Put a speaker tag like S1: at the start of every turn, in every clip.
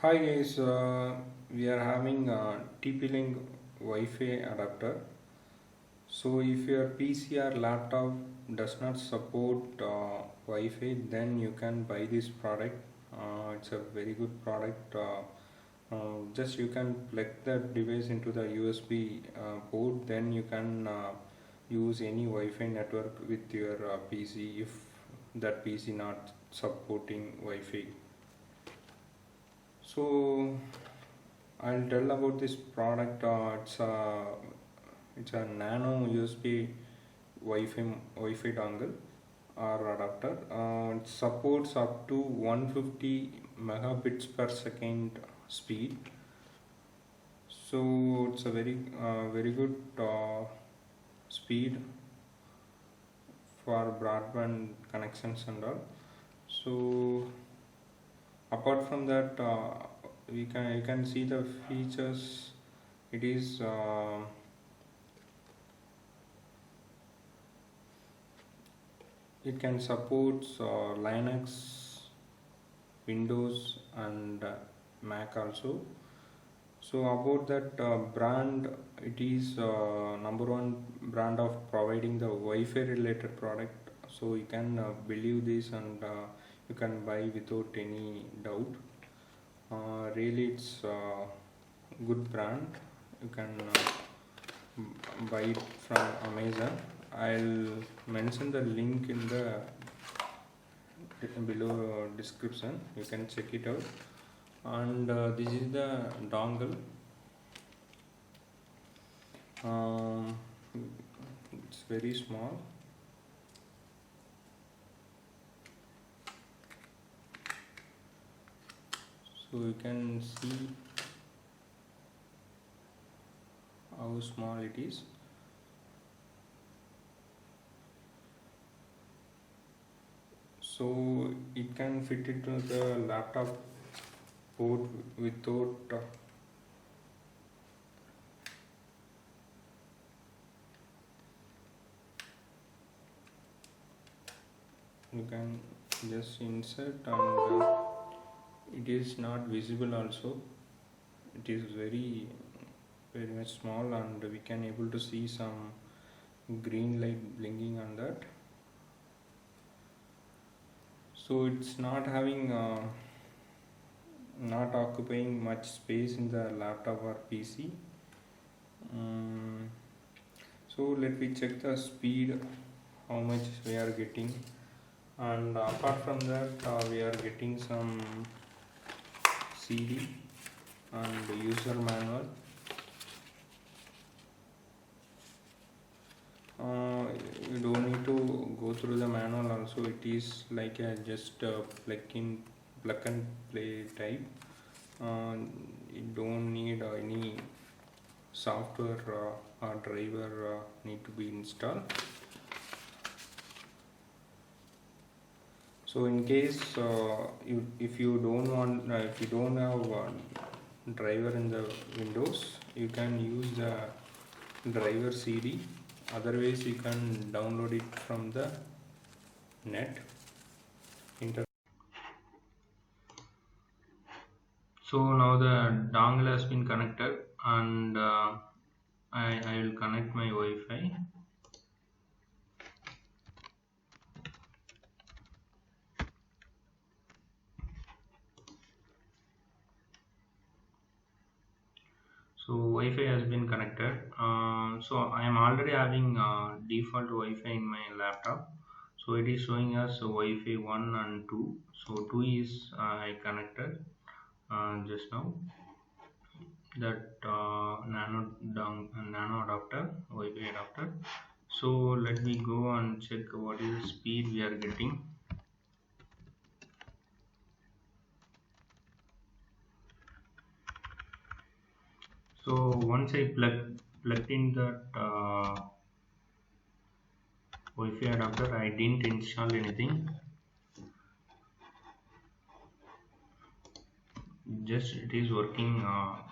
S1: Hi guys, we are having a TP-Link Wi-Fi adapter. So if your PC or laptop does not support Wi-Fi, then you can buy this product. It's a very good product. Just you can plug the device into the USB port, then you can use any Wi-Fi network with your PC if that PC not supporting Wi-Fi. So I'll tell about this product. It's a nano USB Wi-Fi dongle or adapter. It supports up to 150 megabits per second speed. So it's a very good speed for broadband connections and all. So apart from that, you can see the features. It is it can support Linux, Windows, and Mac also. So about that brand, it is number one brand of providing the Wi-Fi related product. So you can believe this and you can buy without any doubt. Really, it's good brand. You can buy it from Amazon. I'll mention the link in the below description. You can check it out. And this is the dongle. Um, it's very small. So you can see how small it is. So it can fit into the laptop port without you can just insert, and it is not visible also. It is very much small, and we can able to see some green light blinking on that. So it's not having not occupying much space in the laptop or PC. So let me check the speed, how much we are getting, and apart from that we are getting some CD and user manual. You don't need to go through the manual also. It is like a just plug and play type. You don't need any software or driver need to be installed. So in case if you don't want if you don't have driver in the Windows, you can use the driver CD. Otherwise you can download it from the net internet. So now the dongle has been connected, and I will connect my Wi-Fi. So Wi-Fi has been connected. So I am already having default Wi-Fi in my laptop. So it is showing us Wi-Fi 1 and 2. So 2 is I connected just now. That nano adapter, Wi-Fi adapter. So let me go and check what is the speed we are getting. So once I plugged in that Wi-Fi adapter, I didn't install anything. Just it is working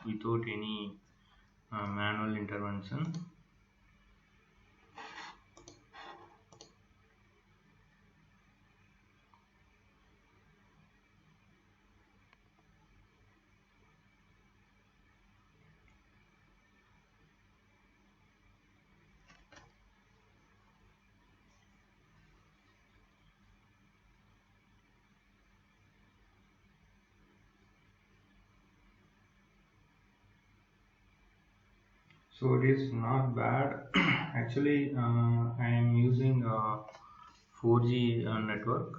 S1: without any manual intervention. So it is not bad. Actually, I am using 4G network.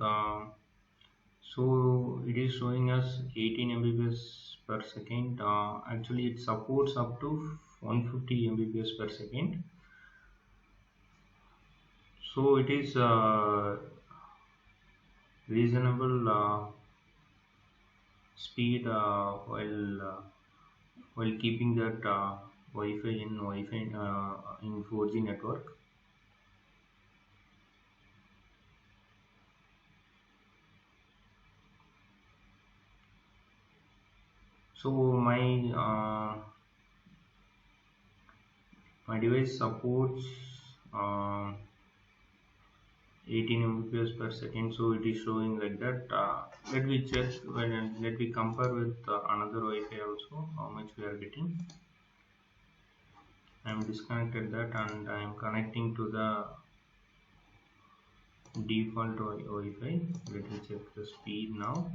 S1: So it is showing us 18 Mbps per second. Actually, it supports up to 150 Mbps per second. So it is reasonable speed while keeping that Wi-Fi in 4G network. So my device supports uh, 18 Mbps per second, so it is showing like that. Let me check when let me compare with another Wi-Fi also how much we are getting. I am disconnected that and I am connecting to the default Wi-Fi. Let me check the speed now.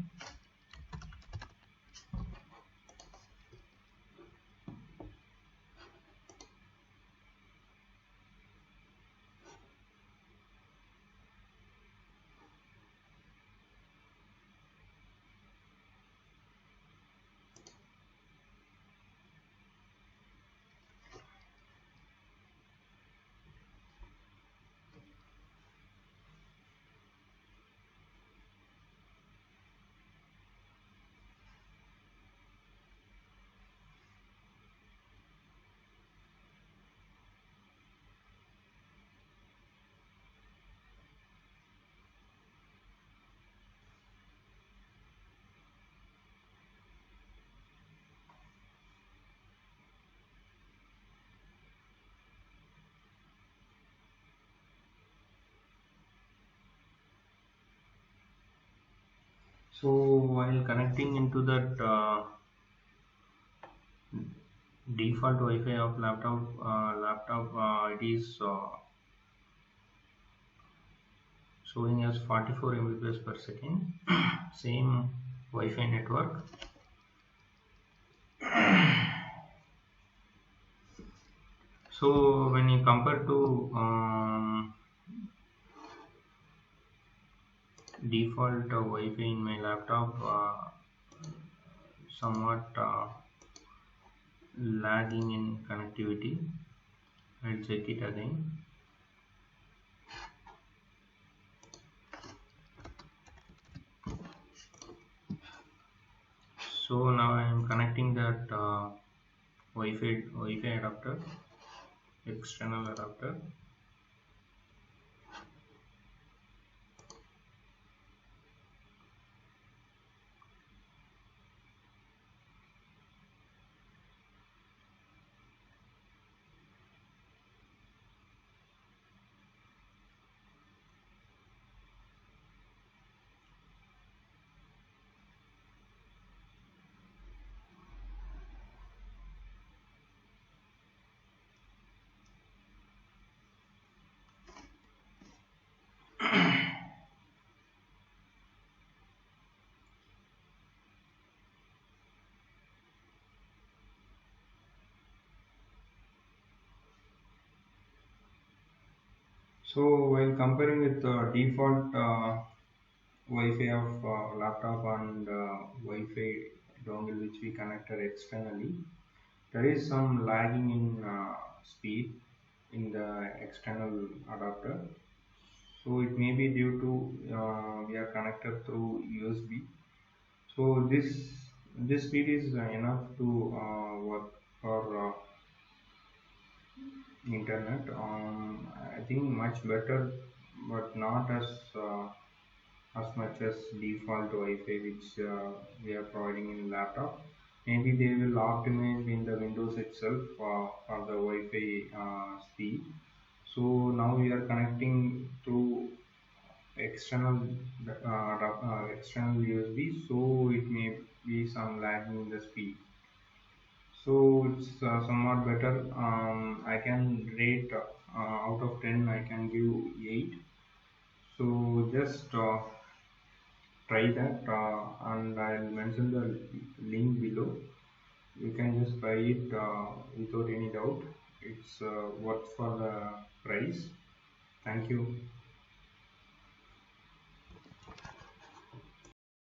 S1: So while connecting into that default Wi-Fi of laptop, it is showing as 44 Mbps per second. Same Wi-Fi network. So when you compare to default Wi-Fi in my laptop, somewhat lagging in connectivity. I'll check it again. So now I am connecting that Wi-Fi adapter, external adapter. So while comparing with the default Wi-Fi of laptop and Wi-Fi dongle which we connected externally, there is some lagging in speed in the external adapter. So it may be due to we are connected through USB. So this speed is enough to work for internet. I think much better, but not as much as default Wi-Fi which we are providing in laptop. Maybe they will optimize in the Windows itself for the Wi-Fi speed. So now we are connecting to external external USB, so it may be some lagging in the speed. So it's somewhat better. I can rate out of 10. I can give 8. So just try that, and I'll mention the link below. You can just try it without any doubt. it's worth for the price. Thank you.